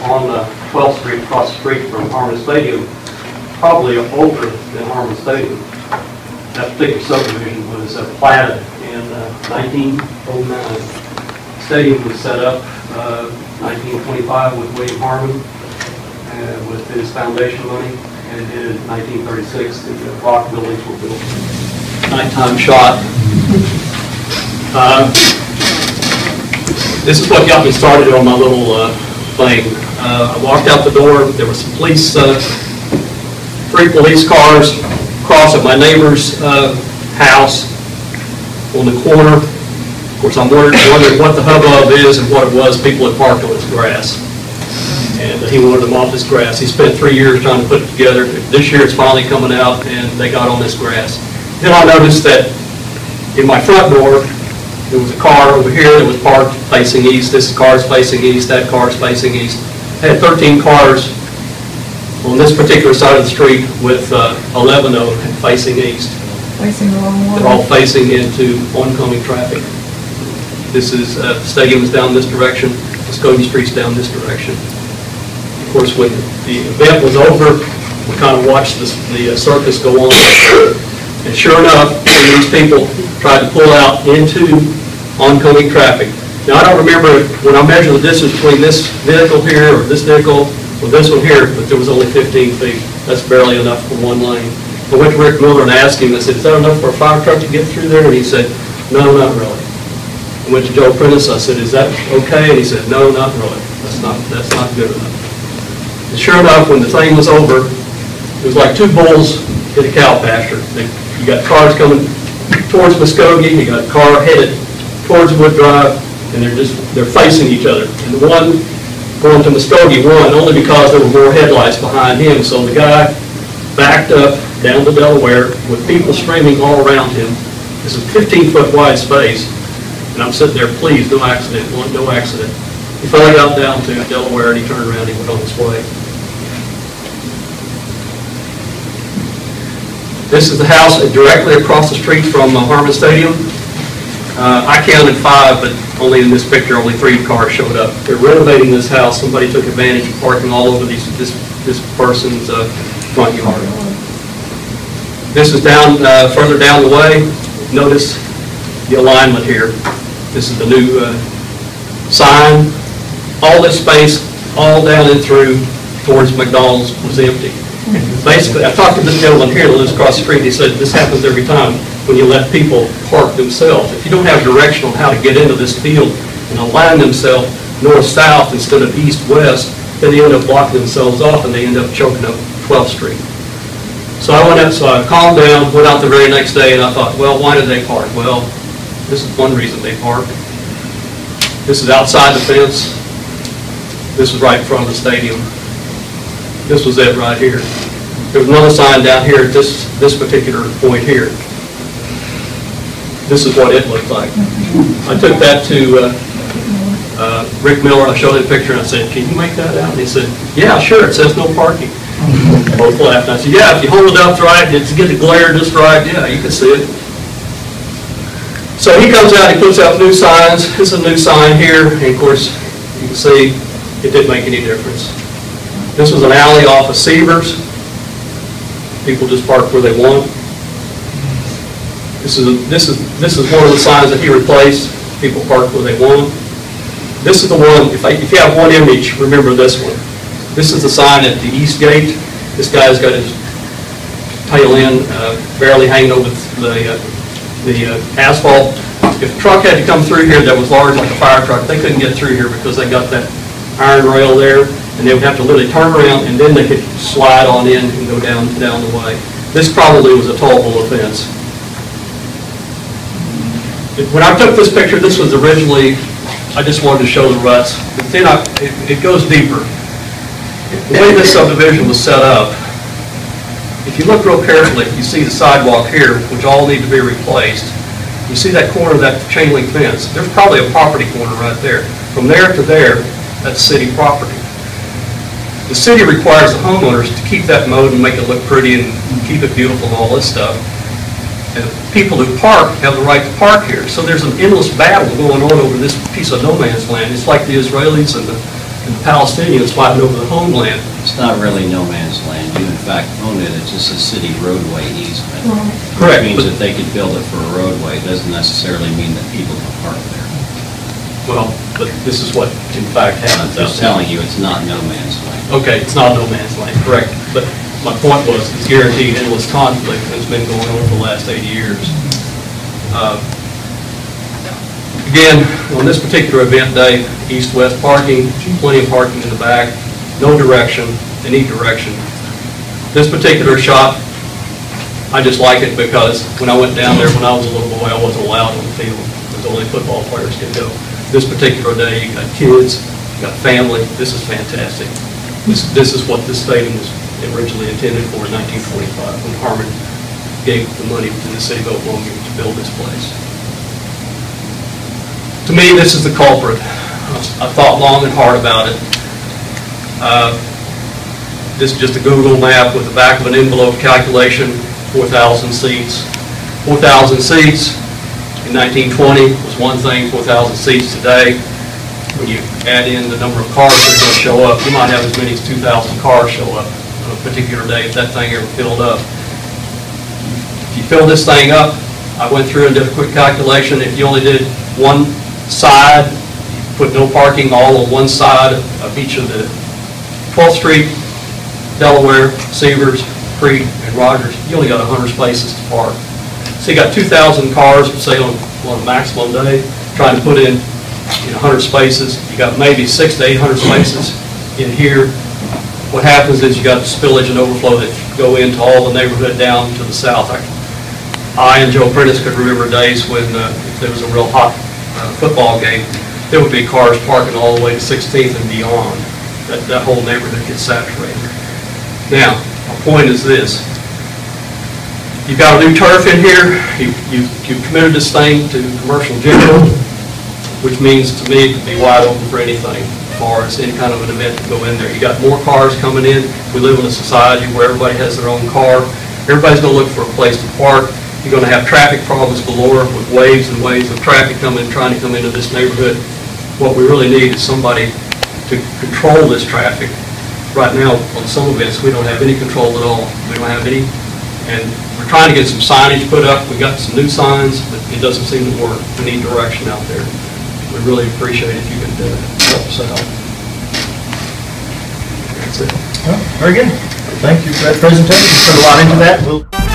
on 12th Street, across the street from Harmon Stadium, probably older than Harmon Stadium. That particular subdivision was platted in 1909. Stadium was set up 1925 with William Harmon with his foundation money, and in 1936 the block buildings were built. Nighttime shot. This is what got me started on my little thing. I walked out the door. There were some police, 3 police cars across at my neighbor's house on the corner. Of course, I'm wondering what the hubbub is and what it was. People had parked on his grass, and he wanted them off his grass. He spent 3 years trying to put it together. This year it's finally coming out, and they got on this grass. Then I noticed that in my front door, there was a car over here that was parked facing east. This car's facing east, that car's facing east. I had 13 cars on this particular side of the street with 11 of them facing east. Facing the wrong way. They're all facing into oncoming traffic. This is, the stadium is down this direction, Okmulgee Street's down this direction. Of course, when the event was over, we kind of watched the circus go on. And sure enough, these people tried to pull out into oncoming traffic. Now, I don't remember when I measured the distance between this vehicle here or this vehicle or this one here, but there was only 15 feet. That's barely enough for one lane. I went to Rick Miller and asked him, I said, is that enough for a fire truck to get through there? And he said, no, not really. I went to Joe Prentice, I said, is that okay? And he said, no, not really. That's not good enough. And sure enough, when the thing was over, it was like 2 bulls in a cow pasture. You got cars coming towards Muskogee, you got a car headed towards Wood Drive, and they're facing each other. And the one going to Muskogee won only because there were more headlights behind him. So the guy backed up down to Delaware with people screaming all around him. This is a 15-foot wide space, and I'm sitting there, please, no accident, no accident. He finally got down to Delaware, and he turned around and he went on his way. This is the house directly across the street from Harmon Stadium. I counted 5, but only in this picture, only 3 cars showed up. They're renovating this house. Somebody took advantage of parking all over this person's front yard. This is down further down the way. Notice the alignment here. This is the new sign. All this space, all down and through towards McDonald's, was empty. Basically, I talked to this gentleman here that lives across the street. He said this happens every time when you let people park themselves. If you don't have direction on how to get into this field and align themselves north-south instead of east-west, then they end up blocking themselves off and they end up choking up 12th Street. So I went up, so I calmed down, went out the very next day, and I thought, well, why did they park? Well, this is one reason they park. This is outside the fence. This is right in front of the stadium. This was it right here. There was another sign down here at this particular point here. This is what it looked like. I took that to Rick Miller. I showed him a picture and I said, can you make that out? And he said, yeah, sure, it says no parking. Both laughed. And I said, yeah, if you hold it up right, it's get the glare just right, yeah, you can see it. So he comes out, he puts out new signs. This is a new sign here, and of course, you can see it didn't make any difference. This was an alley off of Severs. People just park where they want. This is one of the signs that he replaced. People park where they want. This is the one. If you have one image, remember this one. This is the sign at the east gate. This guy's got his tail end barely hanging over the asphalt. If a truck had to come through here that was large like a fire truck, they couldn't get through here because they got that iron rail there. And they would have to literally turn around, and then they could slide on in and go down the way. This probably was a tollable offense. When I took this picture, this was originally, I just wanted to show the ruts. But then it goes deeper. The way this subdivision was set up, if you look real carefully, you see the sidewalk here, which all need to be replaced. You see that corner of that chain link fence. There's probably a property corner right there. From there to there, that's city property. The city requires the homeowners to keep that mowed and make it look pretty and keep it beautiful and all this stuff. And people who park have the right to park here. So there's an endless battle going on over this piece of no man's land. It's like the Israelis and And the Palace Stadium is fighting over the homeland. It's not really no man's land. You in fact own it. It's just a city roadway easement. Correct. Which means that they could build it for a roadway. It doesn't necessarily mean that people can park there. Well, but this is what in fact happens. I'm just telling you, it's not no man's land. Okay, it's not no man's land, correct. But my point was, it's guaranteed endless conflict, and it's been going on for the last 80 years. Again, on this particular event day, east-west parking, plenty of parking in the back, no direction, any direction. This particular shot, I just like it because when I went down there when I was a little boy, I wasn't allowed on the field. Because only football players could go. This particular day, you got kids, you got family. This is fantastic. This is what this stadium was originally intended for in 1945 when Harmon gave the money to the city of Okmulgee to build this place. To me, this is the culprit. I thought long and hard about it. This is just a Google map with the back of an envelope calculation, 4,000 seats. 4,000 seats in 1920 was one thing, 4,000 seats today. When you add in the number of cars that are going to show up, you might have as many as 2,000 cars show up on a particular day if that thing ever filled up. If you fill this thing up, I went through and did a quick calculation. If you only did one side, put no parking all on one side of each of the 12th Street, Delaware, Severs, Creek, and Rogers, you only got 100 spaces to park. So you got 2,000 cars, say on a maximum day, trying to put in 100 spaces. You got maybe 600 to 800 spaces in here. What happens is you got spillage and overflow that go into all the neighborhood down to the south. I and Joe Prentice could remember days when if there was a real hot football game, there would be cars parking all the way to 16th and beyond. That whole neighborhood gets saturated. Now, my point is this. You've got a new turf in here. You've committed this thing to commercial general, which means to me it could be wide open for anything as far as any kind of an event to go in there. You got more cars coming in. We live in a society where everybody has their own car. Everybody's going to look for a place to park. You're going to have traffic problems galore with waves and waves of traffic trying to come into this neighborhood. What we really need is somebody to control this traffic. Right now, on some events, we don't have any control at all. We don't have any, and we're trying to get some signage put up. We got some new signs, but it doesn't seem to work. We need direction out there. We really appreciate it if you could help us out. That's it. Well, very good. Thank you for that presentation. You put a lot into that.